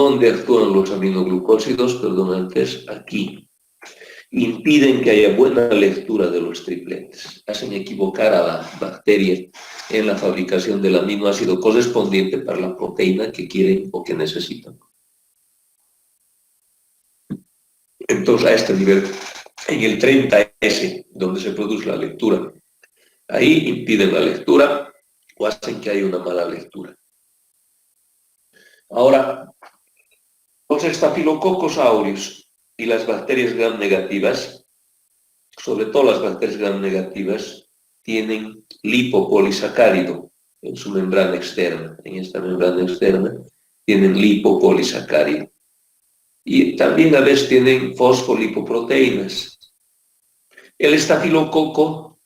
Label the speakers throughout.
Speaker 1: ¿Dónde actúan los aminoglucósidos? Perdón, antes, aquí. Impiden que haya buena lectura de los tripletes. Hacen equivocar a la bacteria en la fabricación del aminoácido correspondiente para la proteína que quieren o que necesitan. Entonces, a este nivel, en el 30S, donde se produce la lectura, ahí impiden la lectura o hacen que haya una mala lectura. Ahora, los estafilococos aureus y las bacterias gram negativas, sobre todo las bacterias gram negativas, tienen lipopolisacárido en su membrana externa. En esta membrana externa tienen lipopolisacárido. Y también a veces tienen fosfolipoproteínas. El estafilococo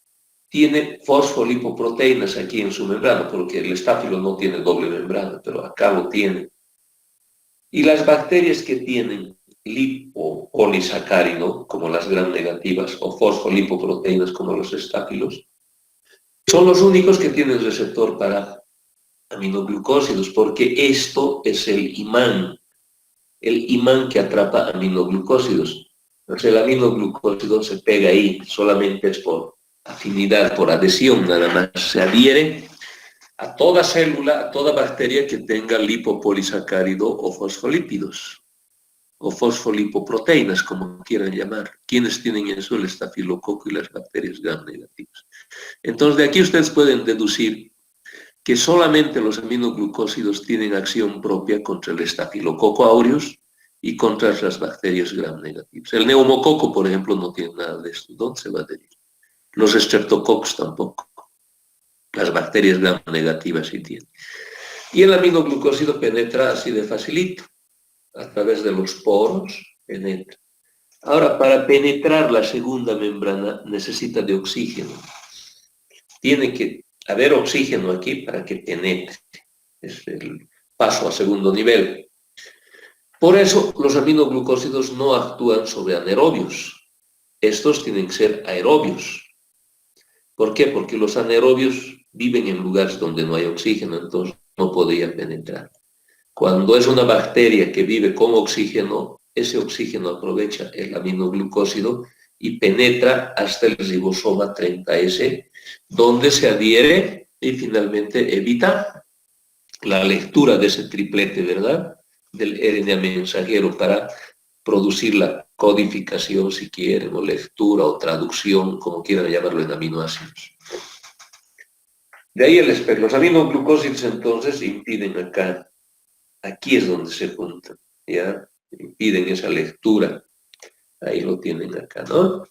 Speaker 1: tiene fosfolipoproteínas aquí en su membrana, porque el estáfilo no tiene doble membrana, pero acá lo tiene. Y las bacterias que tienen lipopolisacárido, como las gram negativas, o fosfolipoproteínas, como los estáfilos, son los únicos que tienen receptor para aminoglucósidos, porque esto es el imán que atrapa aminoglucósidos. Entonces el aminoglucósido se pega ahí, solamente es por afinidad, por adhesión, nada más. Se adhiere a toda célula, a toda bacteria que tenga lipopolisacárido o fosfolípidos, o fosfolipoproteínas, como quieran llamar. ¿Quiénes tienen eso? El estafilococo y las bacterias gram negativas. Entonces, de aquí ustedes pueden deducir que solamente los aminoglucósidos tienen acción propia contra el estafilococo aureus y contra las bacterias gram negativas. El neumococo, por ejemplo, no tiene nada de esto. ¿Dónde se va a adherir? Los streptococos tampoco. Las bacterias gram negativas sí tienen. Y el aminoglucósido penetra así de facilito. A través de los poros penetra. Ahora, para penetrar la segunda membrana necesita de oxígeno. Tiene que haber oxígeno aquí para que penetre. Es el paso a segundo nivel. Por eso los aminoglucósidos no actúan sobre anaerobios. Estos tienen que ser aerobios. ¿Por qué? Porque los anaerobios viven en lugares donde no hay oxígeno, entonces no podrían penetrar. Cuando es una bacteria que vive con oxígeno, ese oxígeno aprovecha el aminoglucósido y penetra hasta el ribosoma 30S, donde se adhiere y finalmente evita la lectura de ese triplete, ¿verdad?, del RNA mensajero para producir la codificación, si quieren, o lectura o traducción, como quieran llamarlo, en aminoácidos. De ahí el espectro. Los aminoglucósidos entonces impiden acá. Aquí es donde se juntan, ¿ya? Impiden esa lectura. Ahí lo tienen acá, ¿no?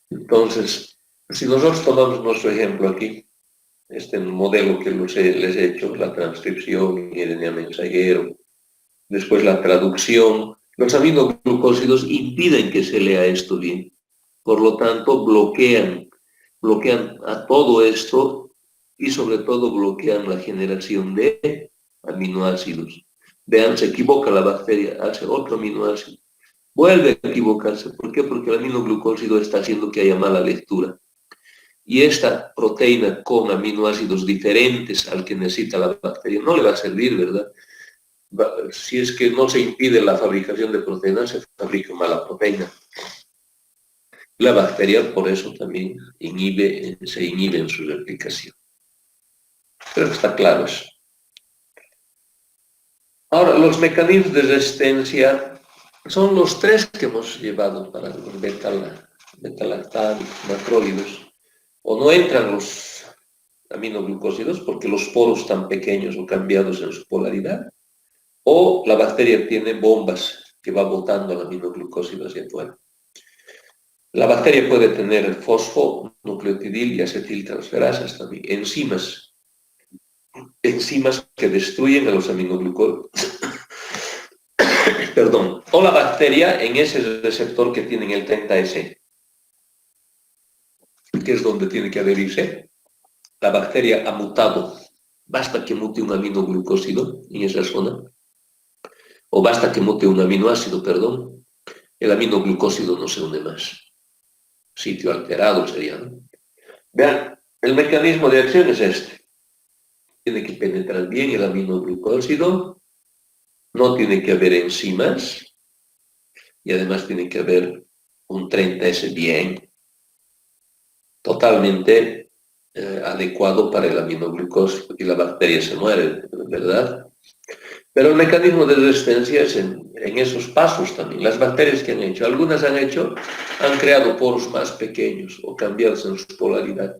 Speaker 1: Entonces, si nosotros tomamos nuestro ejemplo aquí, este modelo que les he hecho, la transcripción, el RNA mensajero, después la traducción, los aminoglucósidos impiden que se lea esto bien. Por lo tanto, bloquean a todo esto y sobre todo bloquean la generación de aminoácidos. Vean, se equivoca la bacteria, hace otro aminoácido, vuelve a equivocarse. ¿Por qué? Porque el aminoglucósido está haciendo que haya mala lectura. Y esta proteína con aminoácidos diferentes al que necesita la bacteria no le va a servir, ¿verdad? Si es que no se impide la fabricación de proteínas, se fabrica mala proteína. La bacteria, por eso también se inhibe en su replicación. Creo que está claro eso. Ahora, los mecanismos de resistencia son los tres que hemos llevado para los beta-lactámicos, macrólidos. O no entran los aminoglucósidos porque los poros están pequeños o cambiados en su polaridad, o la bacteria tiene bombas que va botando el aminoglucósido hacia afuera. La bacteria puede tener fosfonucleotidil y acetiltransferasas también, enzimas que destruyen a los aminoglucósidos. Perdón, o la bacteria en ese receptor que tiene en el 30S, que es donde tiene que adherirse. La bacteria ha mutado, basta que mute un aminoglucósido en esa zona, o basta que mute un aminoácido, perdón, el aminoglucósido no se une más. Sitio alterado sería, ¿no? Vean, el mecanismo de acción es este. Tiene que penetrar bien el aminoglucósido no tiene que haber enzimas y además tiene que haber un 30S bien, totalmente adecuado para el aminoglucósido y la bacteria se muere, ¿verdad? Pero el mecanismo de resistencia es en esos pasos también. Las bacterias que han hecho, algunas han creado poros más pequeños o cambiados en su polaridad.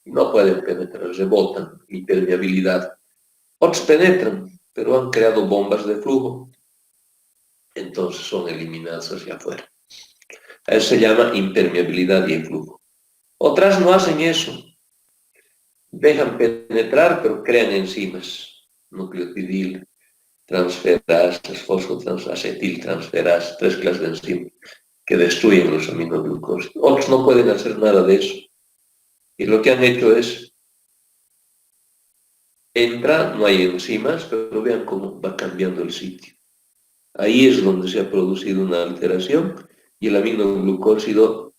Speaker 1: No pueden penetrar, rebotan, impermeabilidad. Otros penetran, pero han creado bombas de flujo. Entonces son eliminadas hacia afuera. Eso se llama impermeabilidad y influjo. Otras no hacen eso. Dejan penetrar, pero crean enzimas. Nucleotidil, transferasas, fosfotransacetyltransferasas, 3 clases de enzimas que destruyen los aminoglucósidos. Otros no pueden hacer nada de eso. Y lo que han hecho es, entra, no hay enzimas, pero vean cómo va cambiando el sitio. Ahí es donde se ha producido una alteración y el aminoglucósido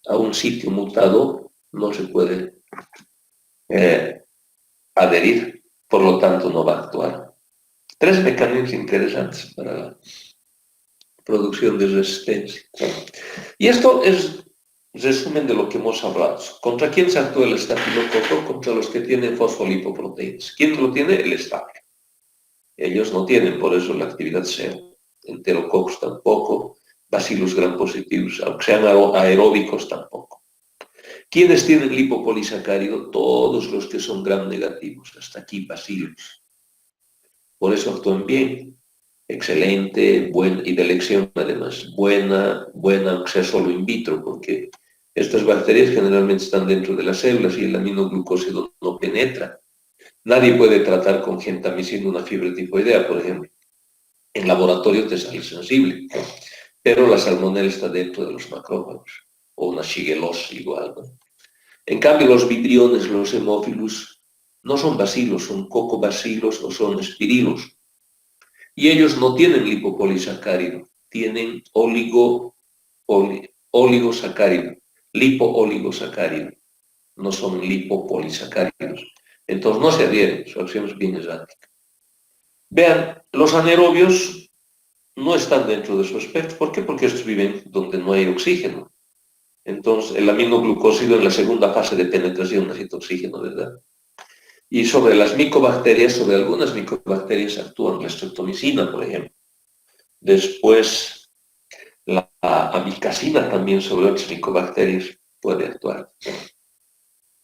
Speaker 1: a un sitio mutado no se puede adherir, por lo tanto no va a actuar. 3 mecanismos interesantes para la producción de resistencia. Y esto es resumen de lo que hemos hablado. ¿Contra quién se actúa el estafilococo? Contra los que tienen fosfolipoproteínas. ¿Quién lo tiene? El estafilo. Ellos no tienen, por eso la actividad cero. Enterococos tampoco, bacillus gram positivos, aunque sean aeróbicos tampoco. ¿Quiénes tienen lipopolisacárido? Todos los que son gram negativos, hasta aquí bacillus. Por eso actúan bien. Excelente, buena y de elección además. Buena, aunque sea solo in vitro, porque estas bacterias generalmente están dentro de las células y el aminoglucósido no penetra. Nadie puede tratar con gentamicina una fiebre tifoidea, por ejemplo. En laboratorio te sale sensible, pero la salmonela está dentro de los macrófagos, o una shigellosis igual, ¿no? En cambio, los vibriones, los hemófilos, no son bacilos, son cocobacilos o son espirilos. Y ellos no tienen lipopolisacárido, tienen oligosacárido, lipo-oligosacárido, no son lipopolisacáridos. Entonces no se adhieren, su acción es bien errática. Vean, los anaerobios no están dentro de su espectro. ¿Por qué? Porque estos viven donde no hay oxígeno. Entonces, el aminoglucósido en la segunda fase de penetración necesita oxígeno, ¿verdad? Y sobre las micobacterias, sobre algunas micobacterias actúan la streptomicina, por ejemplo. Después, la amicacina también sobre otras micobacterias puede actuar.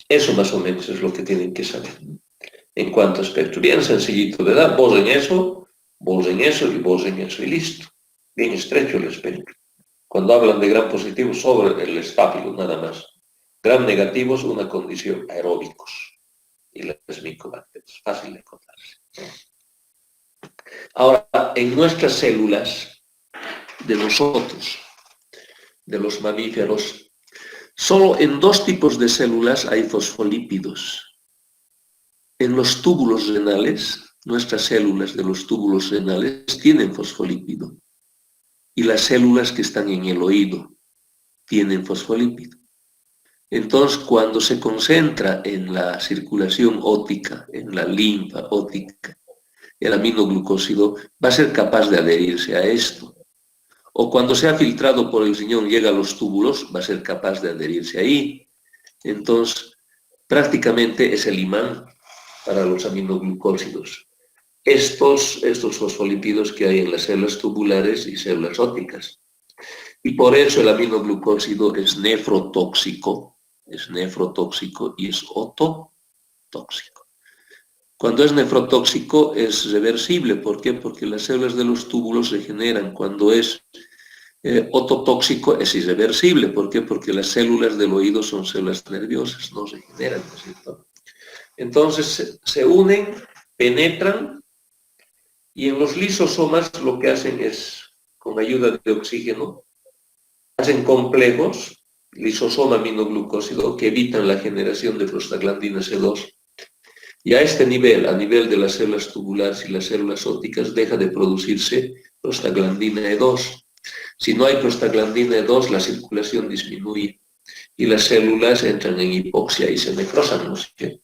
Speaker 1: Eso más o menos es lo que tienen que saber. En cuanto a espectro, bien sencillito, ¿verdad? Vos en eso y vos en eso y listo. Bien estrecho el espectro. Cuando hablan de gram positivos, sobre el estáfilo nada más. Gram negativos, una condición aeróbicos. Y las micobacterias, fácil de encontrarse. Ahora, en nuestras células de nosotros, de los mamíferos, solo en 2 tipos de células hay fosfolípidos. En los túbulos renales, nuestras células de los túbulos renales tienen fosfolípido. Y las células que están en el oído tienen fosfolípido. Entonces, cuando se concentra en la circulación óptica, en la linfa óptica, el aminoglucósido va a ser capaz de adherirse a esto. O cuando sea filtrado por el riñón, llega a los túbulos, va a ser capaz de adherirse ahí. Entonces, prácticamente es el imán para los aminoglucósidos. Estos fosfolípidos que hay en las células tubulares y células ópticas. Y por eso el aminoglucósido es nefrotóxico y es ototóxico. Cuando es nefrotóxico es reversible. ¿Por qué? Porque las células de los túbulos se regeneran. Cuando es ototóxico es irreversible. ¿Por qué? Porque las células del oído son células nerviosas, no se regeneran, ¿no es cierto? Entonces se unen, penetran, y en los lisosomas lo que hacen es, con ayuda de oxígeno, hacen complejos, lisosoma aminoglucósido, que evitan la generación de prostaglandina C2. Y a este nivel, a nivel de las células tubulares y las células ópticas, deja de producirse prostaglandina E2. Si no hay prostaglandina E2, la circulación disminuye y las células entran en hipoxia y se necrosan, ¿no es cierto?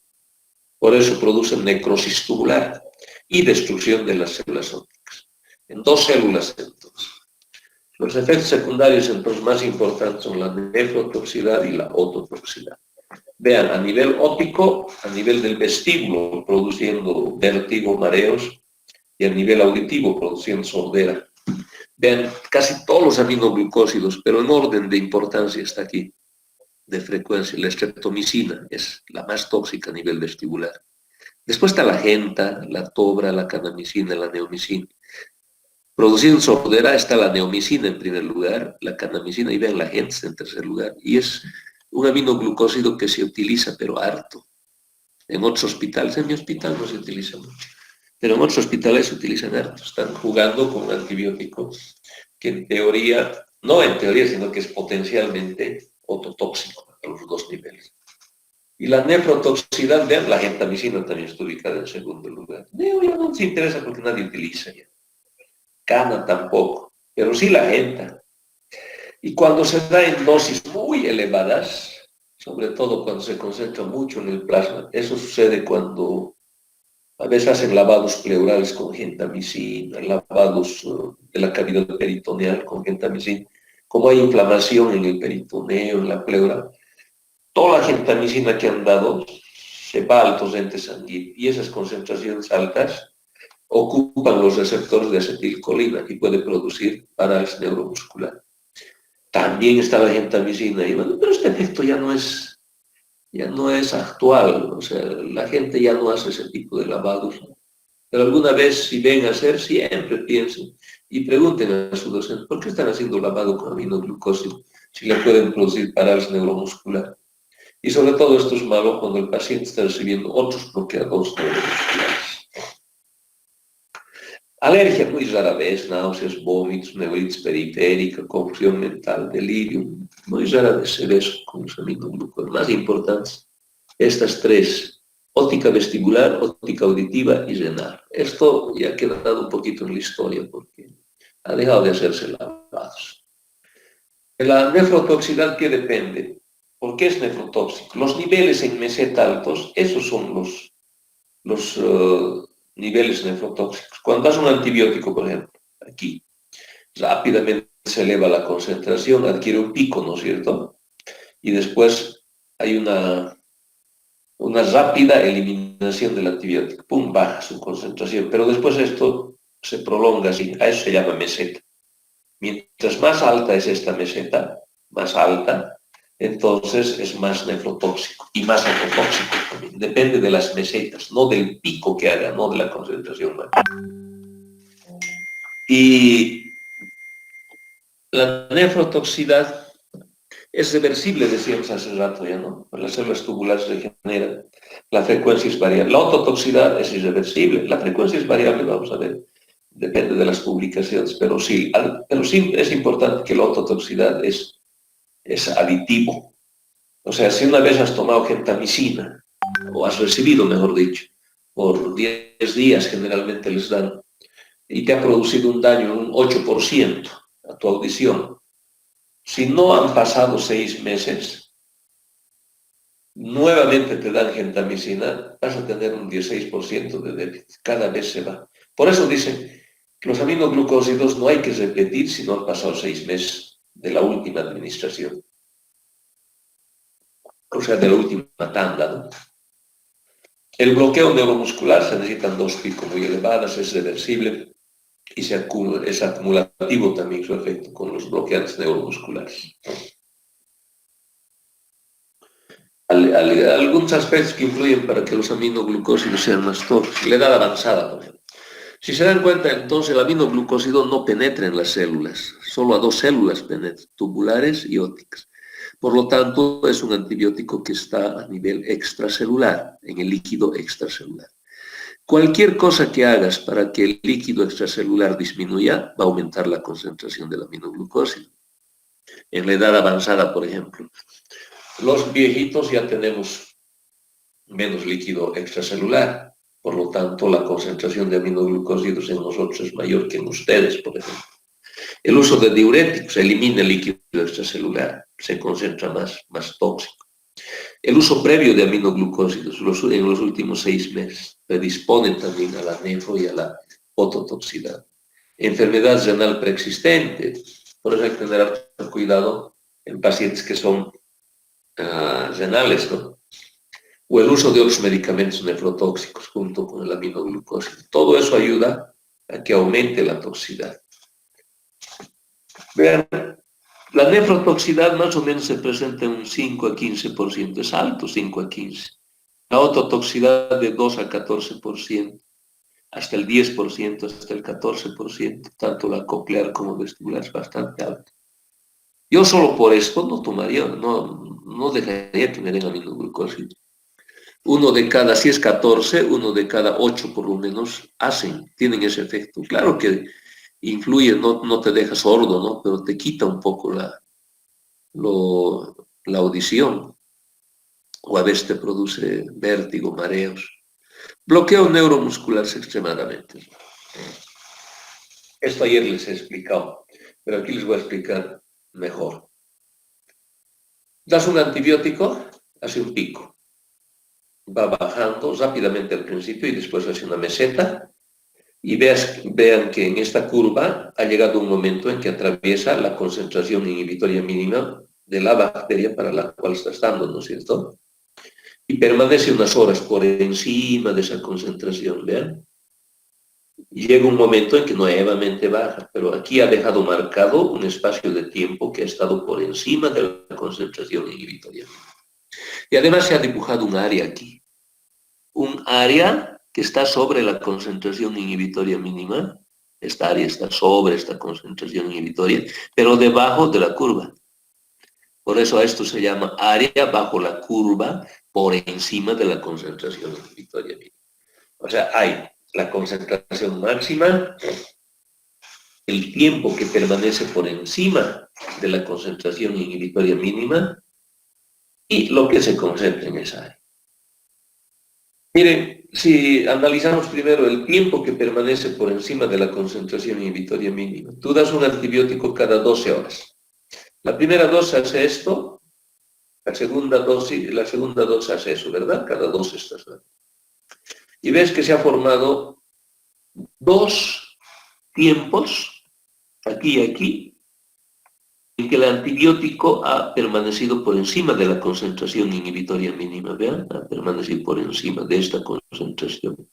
Speaker 1: Por eso producen necrosis tubular y destrucción de las células ópticas. en 2 células entonces. Los efectos secundarios entonces más importantes son la nefrotoxicidad y la ototoxicidad. Vean, a nivel óptico, a nivel del vestíbulo, produciendo vértigo, mareos, y a nivel auditivo, produciendo sordera. Vean, casi todos los aminoglucósidos, pero en orden de importancia está aquí, de frecuencia. La streptomicina es la más tóxica a nivel vestibular. Después está la genta, la tobra, la canamicina, la neomicina. Produciendo sordera está la neomicina en primer lugar, la canamicina, y vean, la genta en tercer lugar. Y es un aminoglucósido que se utiliza, pero harto. En otros hospitales, en mi hospital no se utiliza mucho, pero en otros hospitales se utilizan harto. Están jugando con un antibiótico que en teoría, no en teoría, sino que es potencialmente ototóxico a los 2 niveles. Y la nefrotoxicidad, vean, la gentamicina también está ubicada en segundo lugar. Neo ya no se interesa porque nadie utiliza ya. Cana tampoco, pero sí la genta. Y cuando se da en dosis muy elevadas, sobre todo cuando se concentra mucho en el plasma, eso sucede cuando a veces hacen lavados pleurales con gentamicina, lavados de la cavidad peritoneal con gentamicina. Como hay inflamación en el peritoneo, en la pleura, toda la gentamicina que han dado se va al torrente sanguíneo y esas concentraciones altas ocupan los receptores de acetilcolina y puede producir parálisis neuromuscular. También está la gentamicina y bueno, pero este efecto ya no es actual, o sea, la gente ya no hace ese tipo de lavados, ¿no? Pero alguna vez, si ven a hacer, siempre piensen y pregunten a su docente, ¿por qué están haciendo lavado con aminoglucósido si le pueden producir parálisis neuromuscular? Y sobre todo esto es malo cuando el paciente está recibiendo otros bloqueadores neuromusculares. Alergia muy rara vez, náuseas, vómitos, neuritis periférica, confusión mental, delirio. Muy rara vez se ve eso con los aminoglucósidos. Más importantes, estas 3, óptica vestibular, óptica auditiva y renal. Esto ya ha quedado un poquito en la historia porque ha dejado de hacerse lavados. La nefrotoxicidad, ¿qué depende? ¿Por qué es nefrotóxico? Los niveles en meseta altos, esos son los niveles nefrotóxicos. Cuando das un antibiótico, por ejemplo, aquí, rápidamente se eleva la concentración, adquiere un pico, ¿no es cierto? Y después hay una rápida eliminación del antibiótico. Pum, baja su concentración. Pero después esto se prolonga así. A eso se llama meseta. Mientras más alta es esta meseta, más alta, entonces es más nefrotóxico y más ototóxico también. Depende de las mesetas, no del pico que haga, no de la concentración máxima. Y la nefrotoxicidad es reversible, decíamos hace rato ya, ¿no? Las células tubulares se regeneran, la frecuencia es variable. La ototoxicidad es irreversible, la frecuencia es variable, vamos a ver, depende de las publicaciones, pero sí es importante que la ototoxicidad es aditivo. O sea, si una vez has tomado gentamicina, o has recibido, mejor dicho, por 10 días generalmente les dan, y te ha producido un daño, un 8% a tu audición, si no han pasado 6 meses, nuevamente te dan gentamicina, vas a tener un 16% de déficit, cada vez se va. Por eso dicen, los aminoglucósidos no hay que repetir si no han pasado 6 meses de la última administración. O sea, de la última tanda, ¿no? El bloqueo neuromuscular se necesitan 2 picos muy elevadas, es reversible y es acumulativo también su efecto con los bloqueantes neuromusculares. Algunos aspectos que influyen para que los aminoglucósidos sean más tóxicos. La edad avanzada, por ejemplo. Si se dan cuenta, entonces el aminoglucósido no penetra en las células, solo a 2 células penetra, tubulares y ópticas. Por lo tanto, es un antibiótico que está a nivel extracelular, en el líquido extracelular. Cualquier cosa que hagas para que el líquido extracelular disminuya, va a aumentar la concentración del aminoglucósido. En la edad avanzada, por ejemplo. Los viejitos ya tenemos menos líquido extracelular, por lo tanto, la concentración de aminoglucósidos en nosotros es mayor que en ustedes, por ejemplo. El uso de diuréticos elimina el líquido extracelular, se concentra más tóxico. El uso previo de aminoglucósidos en los últimos 6 meses predispone también a la nefro y a la ototoxicidad. enfermedad renal preexistente. Por eso hay que tener harto cuidado en pacientes que son renales, ¿no? O el uso de otros medicamentos nefrotóxicos junto con el aminoglucósido. Todo eso ayuda a que aumente la toxicidad. Vean, la nefrotoxicidad más o menos se presenta en un 5 a 15%, es alto 5 a 15. La ototoxicidad de 2 a 14%, hasta el 10%, hasta el 14%, tanto la coclear como vestibular es bastante alto. Yo solo por esto no tomaría, no dejaría de tener en aminoglucósido. Uno de cada, si es 14, uno de cada 8 por lo menos tienen ese efecto. Claro que influye, no te deja sordo, ¿no? Pero te quita un poco la audición, o a veces te produce vértigo, mareos. Bloqueo neuromuscular es extremadamente. Esto ayer les he explicado, pero aquí les voy a explicar mejor. Das un antibiótico, hace un pico. Va bajando rápidamente al principio y después hace una meseta. Y vean que en esta curva ha llegado un momento en que atraviesa la concentración inhibitoria mínima de la bacteria para la cual estás dando, ¿no es cierto? Y permanece unas horas por encima de esa concentración, vean. Y llega un momento en que nuevamente baja, pero aquí ha dejado marcado un espacio de tiempo que ha estado por encima de la concentración inhibitoria. Y además se ha dibujado un área aquí. Un área que está sobre la concentración inhibitoria mínima. Esta área está sobre esta concentración inhibitoria, pero debajo de la curva. Por eso a esto se llama área bajo la curva por encima de la concentración inhibitoria mínima. O sea, hay la concentración máxima, el tiempo que permanece por encima de la concentración inhibitoria mínima y lo que se concentra en esa área. Miren, si analizamos primero el tiempo que permanece por encima de la concentración inhibitoria mínima, tú das un antibiótico cada 12 horas. La primera dosis hace esto, la segunda dosis hace eso, ¿verdad? Cada 12 estás dando. Y ves que se ha formado dos tiempos, aquí y aquí, en que el antibiótico ha permanecido por encima de la concentración inhibitoria mínima, ¿vean? Ha permanecido por encima de esta concentración.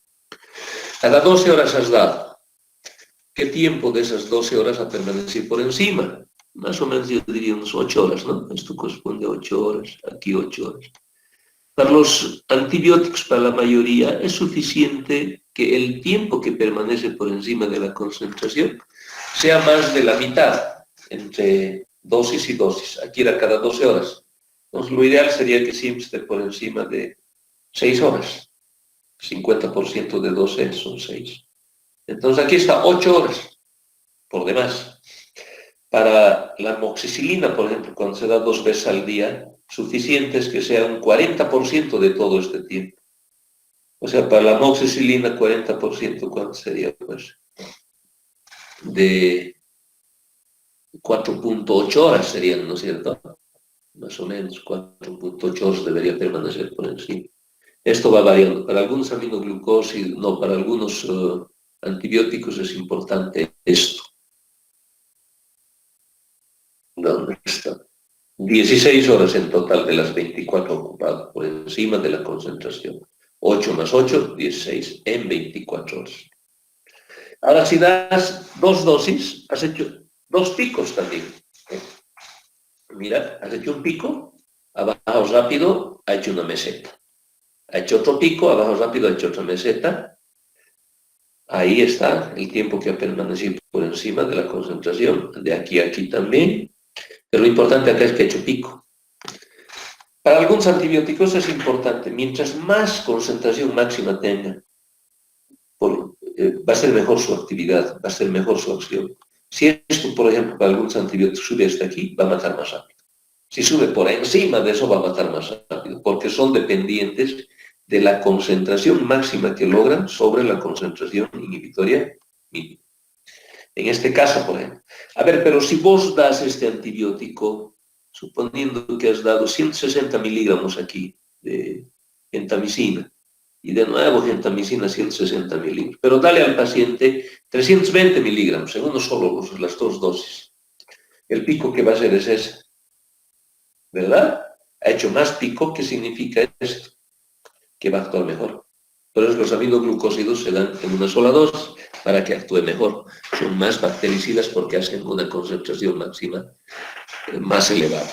Speaker 1: A las 12 horas has dado. ¿Qué tiempo de esas 12 horas ha permanecido por encima? Más o menos yo diría unas 8 horas, ¿no? Esto corresponde a 8 horas, aquí 8 horas. Para los antibióticos, para la mayoría, es suficiente que el tiempo que permanece por encima de la concentración sea más de la mitad, entre dosis y dosis. Aquí era cada 12 horas. Entonces, lo ideal sería que siempre esté por encima de 6 horas. 50% de 12 son 6. Entonces, aquí está 8 horas, por demás. Para la amoxicilina, por ejemplo, cuando se da 2 veces al día, suficiente es que sea un 40% de todo este tiempo. O sea, para la amoxicilina, 40%, ¿cuánto sería? Pues de 4.8 horas serían, ¿no es cierto? Más o menos 4.8 horas debería permanecer por encima. Esto va variando. Para algunos aminoglucósidos, no, para algunos antibióticos es importante esto. ¿Dónde está? 16 horas en total de las 24 ocupadas, por encima de la concentración. 8 más 8, 16 en 24 horas. Ahora, si das 2 dosis, has hecho 2 picos también. Mira, has hecho un pico, ha bajado rápido, ha hecho una meseta. Ha hecho otro pico, ha bajado rápido, ha hecho otra meseta. Ahí está el tiempo que ha permanecido por encima de la concentración. De aquí a aquí también. Pero lo importante acá es que ha hecho pico. Para algunos antibióticos es importante, mientras más concentración máxima tenga, va a ser mejor su actividad, va a ser mejor su acción. Si esto, por ejemplo, para algunos antibióticos sube hasta aquí, va a matar más rápido. Si sube por encima de eso, va a matar más rápido, porque son dependientes de la concentración máxima que logran sobre la concentración inhibitoria mínima. En este caso, por ejemplo. A ver, pero si vos das este antibiótico, suponiendo que has dado 160 miligramos aquí de gentamicina, Y de nuevo, gentamicina 160 miligramos. Pero dale al paciente 320 miligramos, en uno solo, las dos dosis. El pico que va a hacer es ese, ¿verdad? Ha hecho más pico, ¿qué significa esto? Que va a actuar mejor. Por eso los aminoglucósidos se dan en una sola dosis para que actúe mejor. Son más bactericidas porque hacen una concentración máxima más elevada.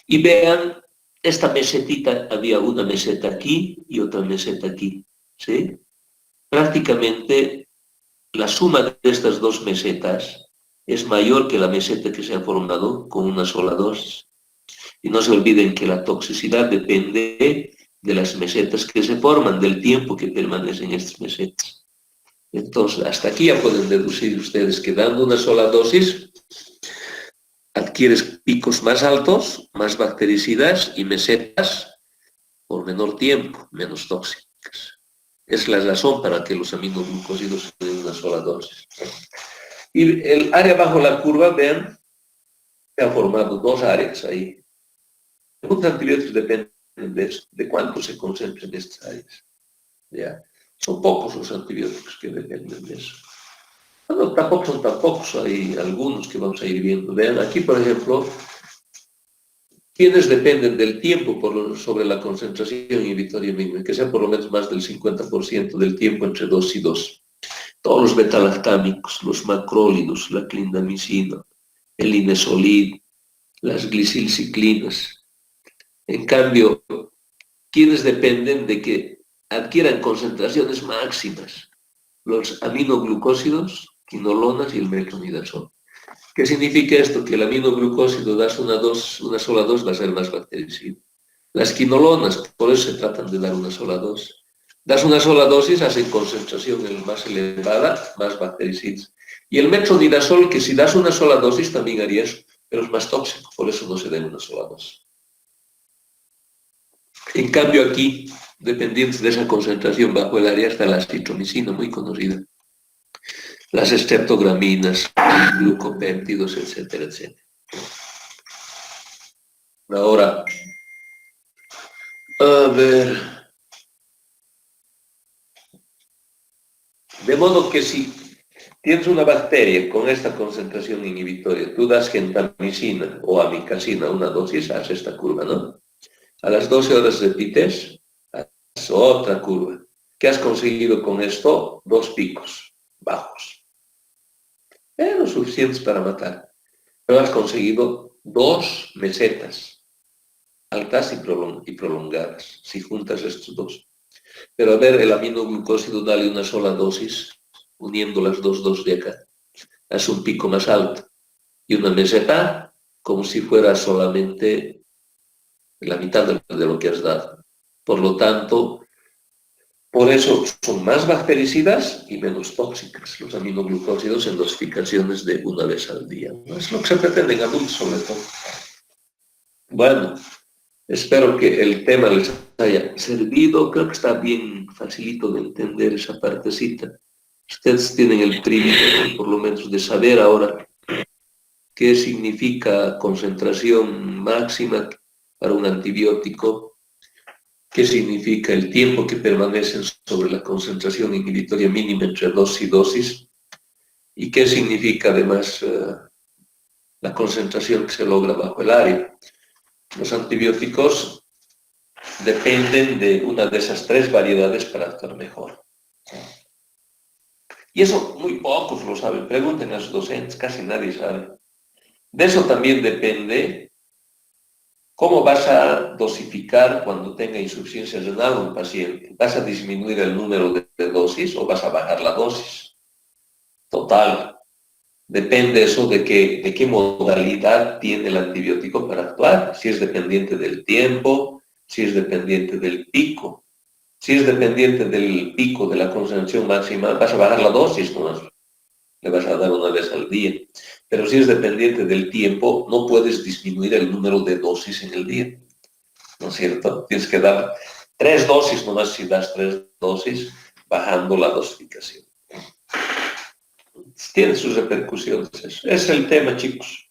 Speaker 1: Y vean, esta mesetita, había una meseta aquí y otra meseta aquí, ¿sí? Prácticamente la suma de estas dos mesetas es mayor que la meseta que se ha formado con una sola dosis. Y no se olviden que la toxicidad depende de las mesetas que se forman, del tiempo que permanecen estas mesetas. Entonces, hasta aquí ya pueden deducir ustedes que dando una sola dosis adquieres picos más altos, más bactericidas y mesetas por menor tiempo, menos tóxicas. Es la razón para que los aminoglucósidos se den una sola dosis. Y el área bajo la curva, vean, se han formado dos áreas ahí. Los antibióticos dependen de eso, de cuánto se concentran en estas áreas. ¿Ya? Son pocos los antibióticos que dependen de eso. Bueno, tampoco son tan pocos, hay algunos que vamos a ir viendo. Vean, aquí, por ejemplo, quienes dependen del tiempo sobre la concentración inhibitoria mínima, que sea por lo menos más del 50% del tiempo entre 2 y 2. Todos los betalactámicos, los macrólidos, la clindamicina, el inesolid, las glicilciclinas. En cambio, quienes dependen de que adquieran concentraciones máximas, los aminoglucósidos, quinolonas y el metronidazol. ¿Qué significa esto? Que el aminoglucósido, das una sola dosis, va a ser más bactericida. Las quinolonas, por eso se tratan de dar una sola dosis. Das una sola dosis, hacen concentración más elevada, más bactericidas. Y el metronidazol, que si das una sola dosis también haría eso, pero es más tóxico, por eso no se da en una sola dosis. En cambio aquí, dependiendo de esa concentración bajo el área, está la acitromicina, muy conocida. Las streptograminas, glucopéptidos, etcétera, etcétera. Ahora, a ver. De modo que si tienes una bacteria con esta concentración inhibitoria, tú das gentamicina o amikacina, una dosis, haz esta curva, ¿no? A las 12 horas repites, haz otra curva. ¿Qué has conseguido con esto? 2 picos bajos. Lo suficientes para matar. Pero has conseguido 2 mesetas, altas y prolongadas, si juntas estos dos. Pero a ver, el aminoglucósido, dale una sola dosis, uniendo las dos de acá. Haz un pico más alto. Y una meseta, como si fuera solamente la mitad de lo que has dado. Por lo tanto, por eso son más bactericidas y menos tóxicas los aminoglucósidos en dosificaciones de una vez al día. ¿No? Es lo que se pretende en adultos, sobre todo. Bueno, espero que el tema les haya servido. Creo que está bien facilito de entender esa partecita. Ustedes tienen el privilegio, por lo menos, de saber ahora qué significa concentración máxima para un antibiótico, qué significa el tiempo que permanecen sobre la concentración inhibitoria mínima entre dosis y dosis, y qué significa además la concentración que se logra bajo el área. Los antibióticos dependen de una de esas 3 variedades para actuar mejor. Y eso muy pocos lo saben. Pregunten a los docentes, casi nadie sabe. De eso también depende cómo vas a dosificar cuando tenga insuficiencia renal un paciente. ¿Vas a disminuir el número de dosis o vas a bajar la dosis? Total. Depende eso de qué modalidad tiene el antibiótico para actuar. Si es dependiente del tiempo, si es dependiente del pico. Si es dependiente del pico de la concentración máxima, vas a bajar la dosis nomás. Le vas a dar una vez al día. Pero si es dependiente del tiempo, no puedes disminuir el número de dosis en el día. ¿No es cierto? Tienes que dar 3 dosis nomás si das 3 dosis, bajando la dosificación. Tiene sus repercusiones. Ese es el tema, chicos.